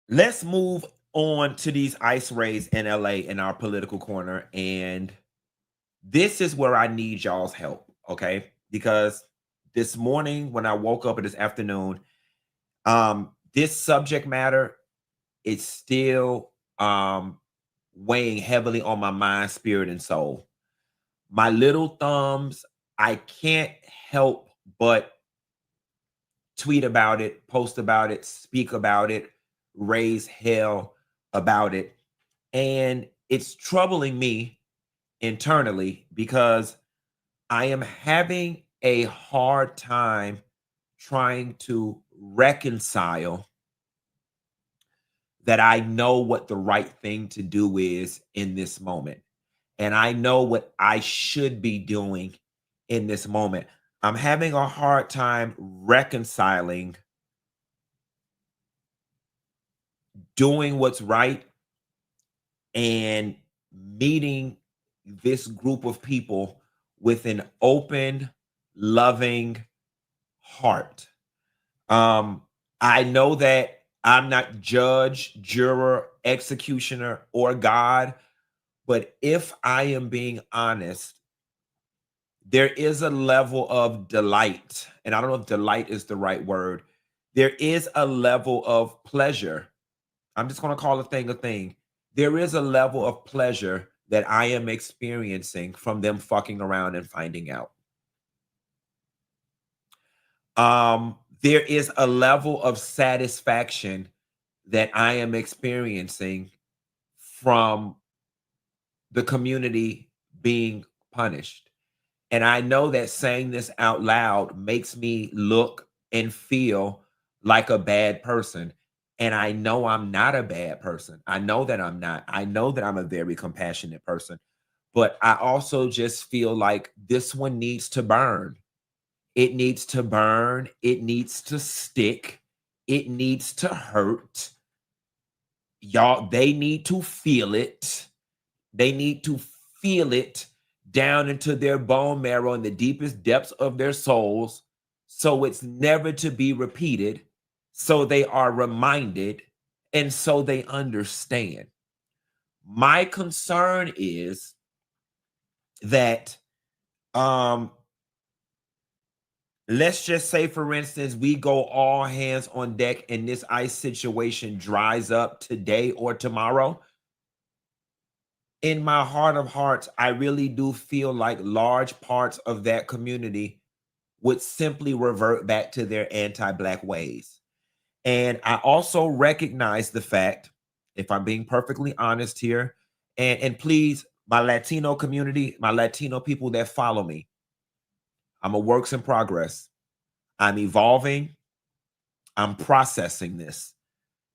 Let's move on to these ice raids in LA in our political corner. And this is where I need y'all's help, okay? Because this morning when I woke up, or this afternoon, this subject matter is still weighing heavily on my mind, spirit, and soul. My little thumbs, I can't help but tweet about it, post about it, speak about it, raise hell about it. And it's troubling me internally because I am having a hard time trying to reconcile that I know what the right thing to do is in this moment. And I know what I should be doing in this moment. I'm having a hard time reconciling doing what's right and meeting this group of people with an open, loving heart. Um, I know that I'm not judge, juror, executioner, or God, but if I am being honest, there is a level of delight, and I don't know if delight is the right word. There is a level of pleasure. I'm just going to call a thing a thing. There is a level of pleasure that I am experiencing from them fucking around and finding out. There is a level of satisfaction that I am experiencing from the community being punished. And I know that saying this out loud makes me look and feel like a bad person. And I know I'm not a bad person. I know that I'm not. I know that I'm a very compassionate person. But I also just feel like this one needs to burn. It needs to burn. It needs to stick. It needs to hurt. Y'all, they need to feel it. They need to feel it down into their bone marrow in the deepest depths of their souls. So it's never to be repeated. So they are reminded and so they understand. My concern is that um let's just say, for instance, we go all hands on deck and this ice situation dries up today or tomorrow. In my heart of hearts, I really do feel like large parts of that community would simply revert back to their anti Black ways. And I also recognize the fact, if I'm being perfectly honest here, and please, my Latino community, my Latino people that follow me, I'm a works in progress. I'm evolving. I'm processing this.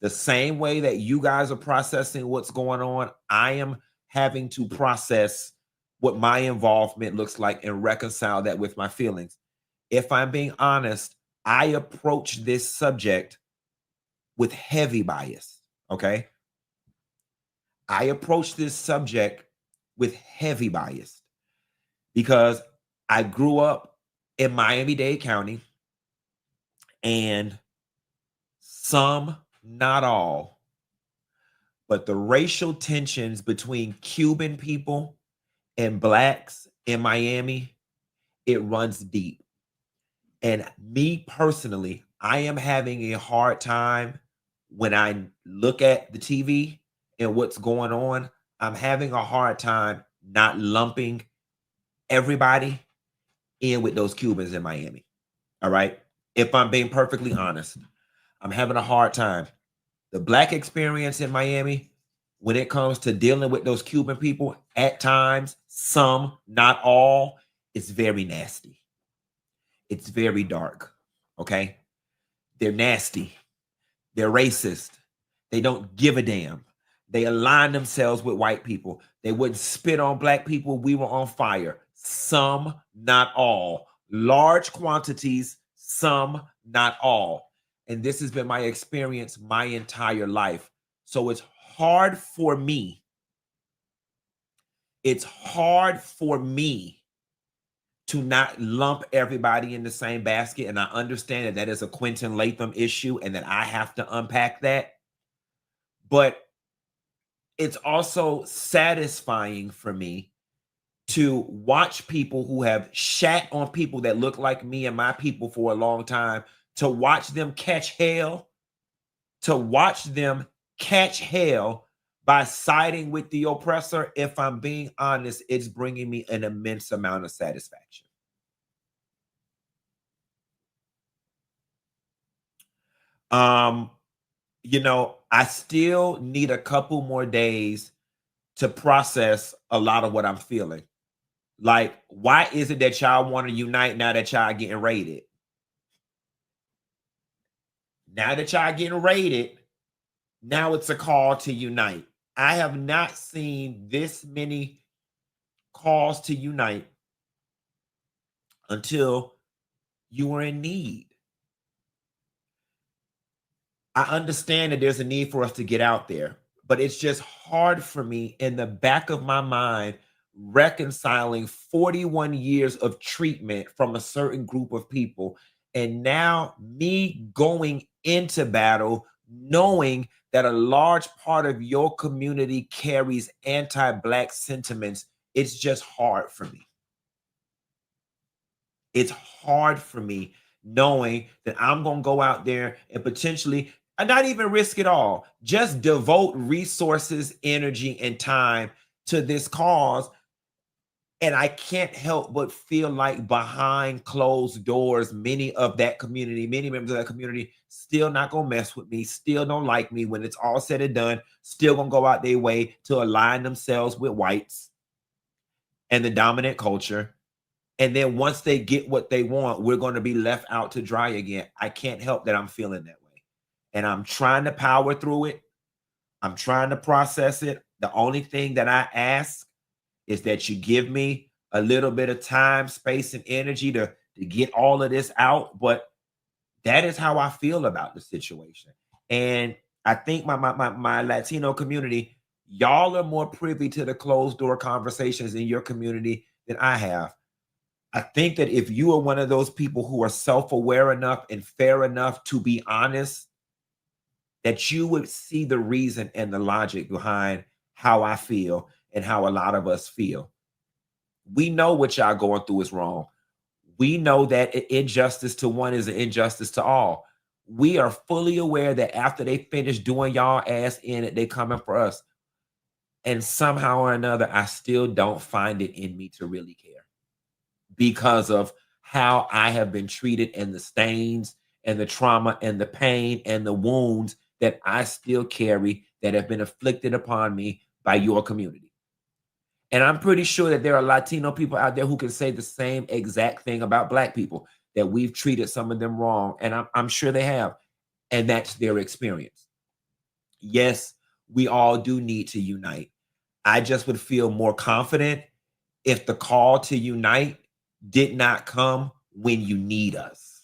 The same way that you guys are processing what's going on, I am having to process what my involvement looks like and reconcile that with my feelings. If I'm being honest, I approach this subject with heavy bias. Okay. I approach this subject with heavy bias because I grew up in Miami-Dade County, and some, not all, but the racial tensions between Cuban people and Blacks in Miami, it runs deep. And me personally, I am having a hard time when I look at the TV and what's going on. I'm having a hard time not lumping everybody in with those Cubans in Miami. All right. If I'm being perfectly honest, I'm having a hard time. The Black experience in Miami, when it comes to dealing with those Cuban people, at times, some, not all, it's very nasty. It's very dark. Okay. They're nasty. They're racist. They don't give a damn. They align themselves with white people. They wouldn't spit on Black people. We were on fire. Some, not all. Large quantities, some, not all. And this has been my experience my entire life. So it's hard for me. It's hard for me to not lump everybody in the same basket. And I understand that that is a Quentin Latham issue and that I have to unpack that. But it's also satisfying for me to watch people who have shat on people that look like me and my people for a long time, to watch them catch hell, to watch them catch hell by siding with the oppressor. If I'm being honest, it's bringing me an immense amount of satisfaction. Um, I still need a couple more days to process a lot of what I'm feeling. Like, why is it that y'all want to unite now that y'all getting raided? Now that y'all getting raided, now it's a call to unite. I have not seen this many calls to unite until you were in need. I understand that there's a need for us to get out there, but it's just hard for me in the back of my mind reconciling 41 years of treatment from a certain group of people. And now me going into battle, knowing that a large part of your community carries anti Black sentiments, it's just hard for me. It's hard for me knowing that I'm going to go out there and potentially, and not even risk it all, just devote resources, energy, and time to this cause. And I can't help but feel like behind closed doors, many of that community, many members of that community still not going to mess with me, still don't like me when it's all said and done, still going to go out their way to align themselves with whites and the dominant culture. And then once they get what they want, we're going to be left out to dry again. I can't help that I'm feeling that way. And I'm trying to power through it. I'm trying to process it. The only thing that I ask is that you give me a little bit of time, space, and energy to get all of this out. But that is how I feel about the situation. And I think my Latino community, y'all are more privy to the closed door conversations in your community than I have. I think that if you are one of those people who are self-aware enough and fair enough to be honest, that you would see the reason and the logic behind how I feel and how a lot of us feel. We know what y'all going through is wrong. We know that injustice to one is an injustice to all. We are fully aware that after they finish doing y'all ass in it, they coming for us. And somehow or another, I still don't find it in me to really care, because of how I have been treated and the stains and the trauma and the pain and the wounds that I still carry that have been afflicted upon me by your community. And I'm pretty sure that there are Latino people out there who can say the same exact thing about Black people, that we've treated some of them wrong. And I'm sure they have. And that's their experience. Yes, we all do need to unite. I just would feel more confident if the call to unite did not come when you need us.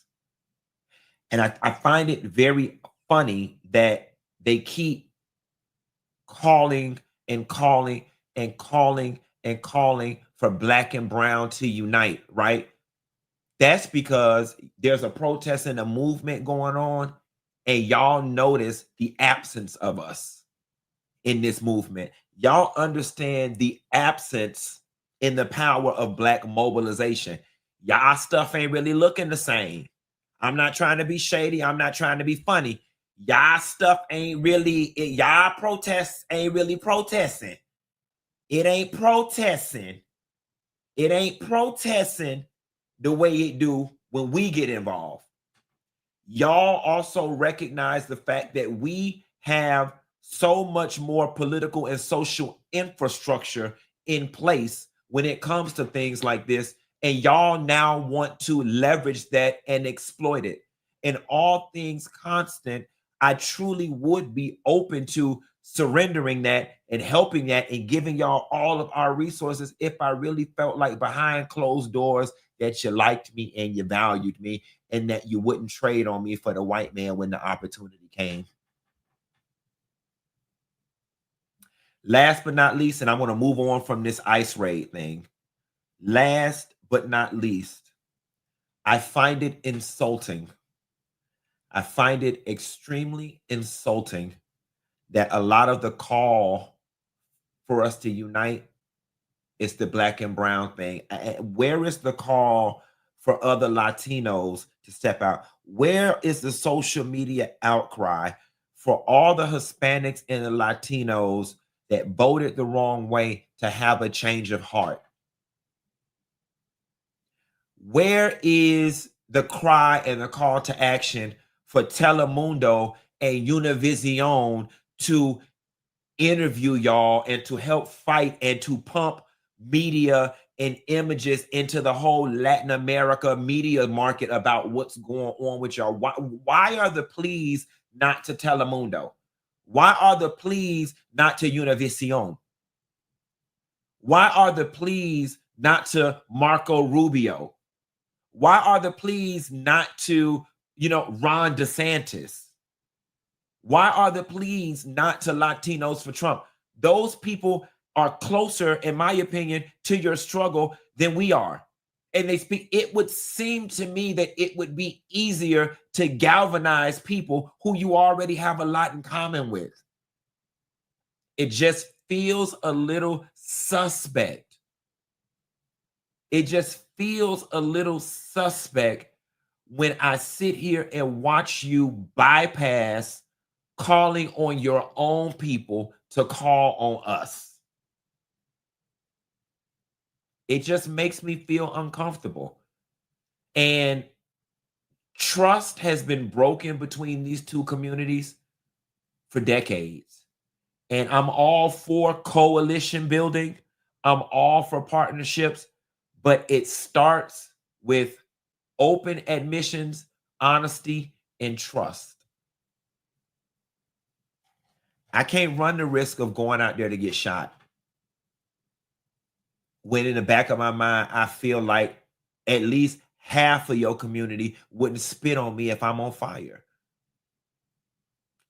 And I find it very funny that they keep calling and calling and calling and calling for Black and brown to unite, right? That's because there's a protest and a movement going on, and y'all notice the absence of us in this movement. Y'all understand the absence in the power of Black mobilization. Y'all stuff ain't really looking the same. I'm not trying to be shady. I'm not trying to be funny. Y'all stuff ain't really, y'all protests ain't really protesting. It ain't protesting. It ain't protesting the way it do when we get involved. Y'all also recognize the fact that we have so much more political and social infrastructure in place when it comes to things like this. And y'all now want to leverage that and exploit it. And all things constant, I truly would be open to surrendering that and helping that and giving y'all all of our resources if I really felt like behind closed doors that you liked me and you valued me and that you wouldn't trade on me for the white man when the opportunity came. Last but not least, and I'm going to move on from this ICE raid thing. Last but not least, I find it insulting. I find it extremely insulting that a lot of the call for us to unite is the black and brown thing. Where is the call for other Latinos to step out? Where is the social media outcry for all the Hispanics and the Latinos that voted the wrong way to have a change of heart? Where is the cry and the call to action for Telemundo and Univision to interview y'all and to help fight and to pump media and images into the whole Latin America media market about what's going on with y'all? Why are the pleas not to Telemundo? Why are the pleas not to Univision? Why are the pleas not to Marco Rubio? Why are the pleas not to, Ron DeSantis? Why are the pleas not to Latinos for Trump? Those people are closer, in my opinion, to your struggle than we are. And they speak, it would seem to me that it would be easier to galvanize people who you already have a lot in common with. It just feels a little suspect. It just feels a little suspect when I sit here and watch you bypass calling on your own people to call on us. It just makes me feel uncomfortable. And trust has been broken between these two communities for decades. And I'm all for coalition building. I'm all for partnerships, but it starts with open admissions, honesty, and trust. I can't run the risk of going out there to get shot when in the back of my mind, I feel like at least half of your community wouldn't spit on me if I'm on fire.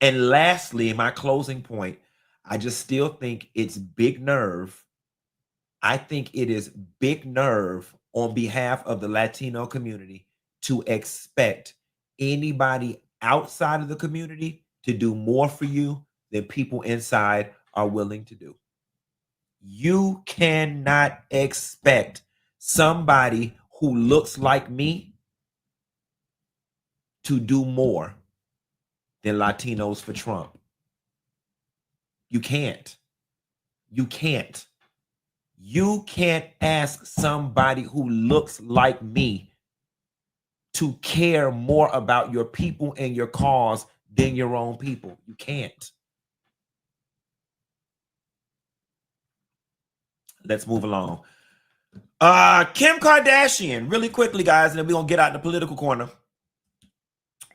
And lastly, my closing point, I just still think it's big nerve. I think it is big nerve on behalf of the Latino community to expect anybody outside of the community to do more for you than people inside are willing to do. You cannot expect somebody who looks like me to do more than Latinos for Trump. You can't. You can't. You can't ask somebody who looks like me to care more about your people and your cause than your own people. You can't. Let's move along. Kim Kardashian, really quickly, guys, and then we're going to get out in the political corner.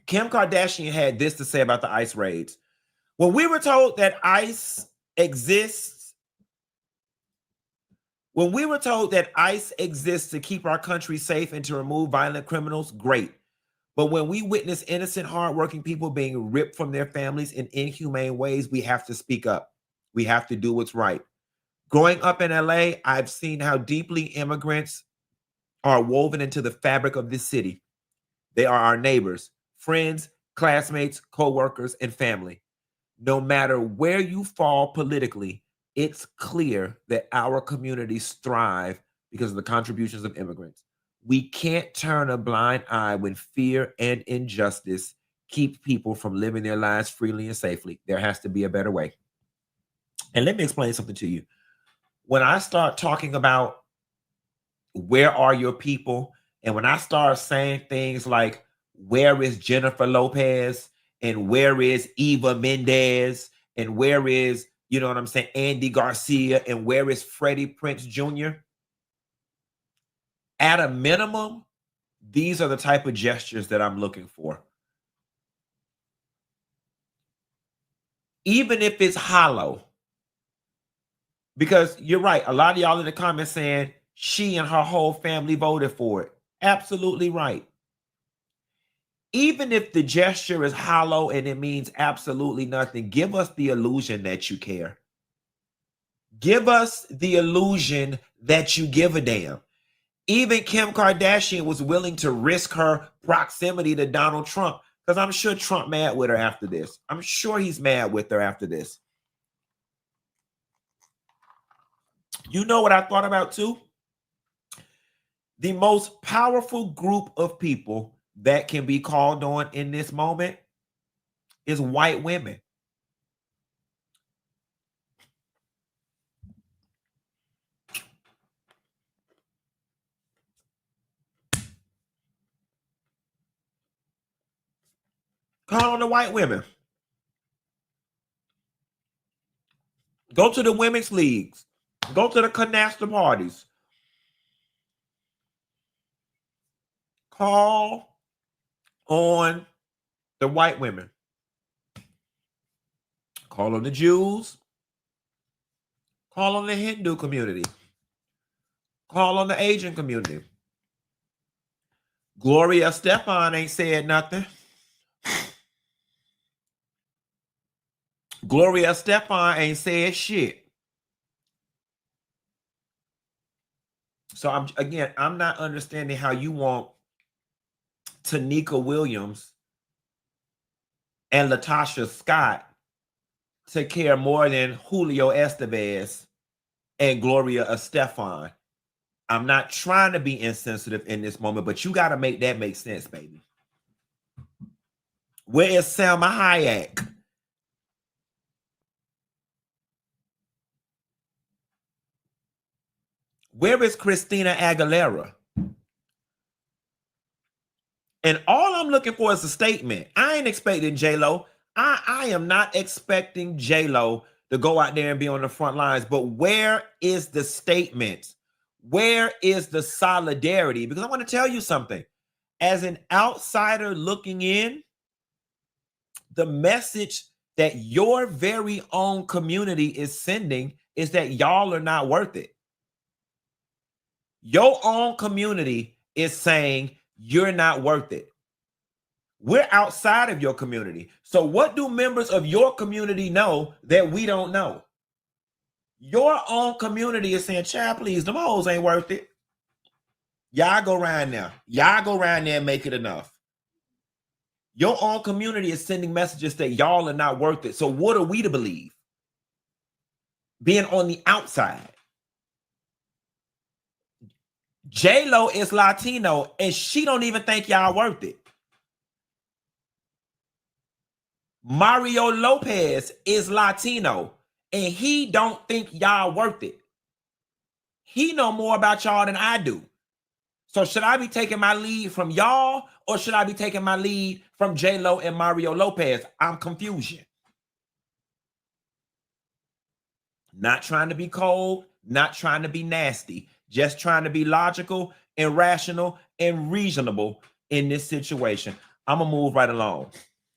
Kim Kardashian had this to say about the ICE raids. When we were told that ICE exists, to keep our country safe and to remove violent criminals, great. But when we witness innocent, hardworking people being ripped from their families in inhumane ways, we have to speak up. We have to do what's right. Growing up in LA, I've seen how deeply immigrants are woven into the fabric of this city. They are our neighbors, friends, classmates, co-workers, and family. No matter where you fall politically, it's clear that our communities thrive because of the contributions of immigrants. We can't turn a blind eye when fear and injustice keep people from living their lives freely and safely. There has to be a better way. And let me explain something to you. When I start talking about where are your people, and when I start saying things like, where is Jennifer Lopez, and where is Eva Mendes, and where is, you know what I'm saying, Andy Garcia, and where is Freddie Prinze Jr., at a minimum, these are the type of gestures that I'm looking for. Even if it's hollow. Because you're right, a lot of y'all in the comments saying she and her whole family voted for it. Absolutely right. Even if the gesture is hollow and it means absolutely nothing, give us the illusion that you care. Give us the illusion that you give a damn. Even Kim Kardashian was willing to risk her proximity to Donald Trump Because I'm sure Trump mad with her after this. I'm sure he's mad with her after this. You know what I thought about too? The most powerful group of people that can be called on in this moment is white women. Call on the white women. Go to the women's leagues. Go to the canasta parties. Call on the white women. Call on the Jews. Call on the Hindu community. Call on the Asian community. Gloria Estefan ain't said nothing. Gloria Estefan ain't said shit. So I'm not understanding how you want Tanika Williams and Latasha Scott to care more than Julio Estevez and Gloria Estefan. I'm not trying to be insensitive in this moment, but you got to make that make sense, baby. Where is Salma Hayek? Where is Christina Aguilera? And all I'm looking for is a statement. I ain't expecting J-Lo. I am not expecting J-Lo to go out there and be on the front lines. But where is the statement? Where is the solidarity? Because I want to tell you something. As an outsider looking in, the message that your very own community is sending is that y'all are not worth it. Your own community is saying you're not worth it. We're outside of your community. So what do members of your community know that we don't know? Your own community is saying, child, please, them hoes ain't worth it. Y'all go around now. Y'all go around there and make it enough. Your own community is sending messages that y'all are not worth it. So what are we to believe? Being on the outside. J-Lo is Latino and she don't even think y'all worth it. Mario Lopez is Latino and he don't think y'all worth it. He know more about y'all than I do. So should I be taking my lead from y'all or should I be taking my lead from J-Lo and Mario Lopez? I'm confusion. Not trying to be cold, not trying to be nasty, just trying to be logical and rational and reasonable in this situation. I'm going to move right along.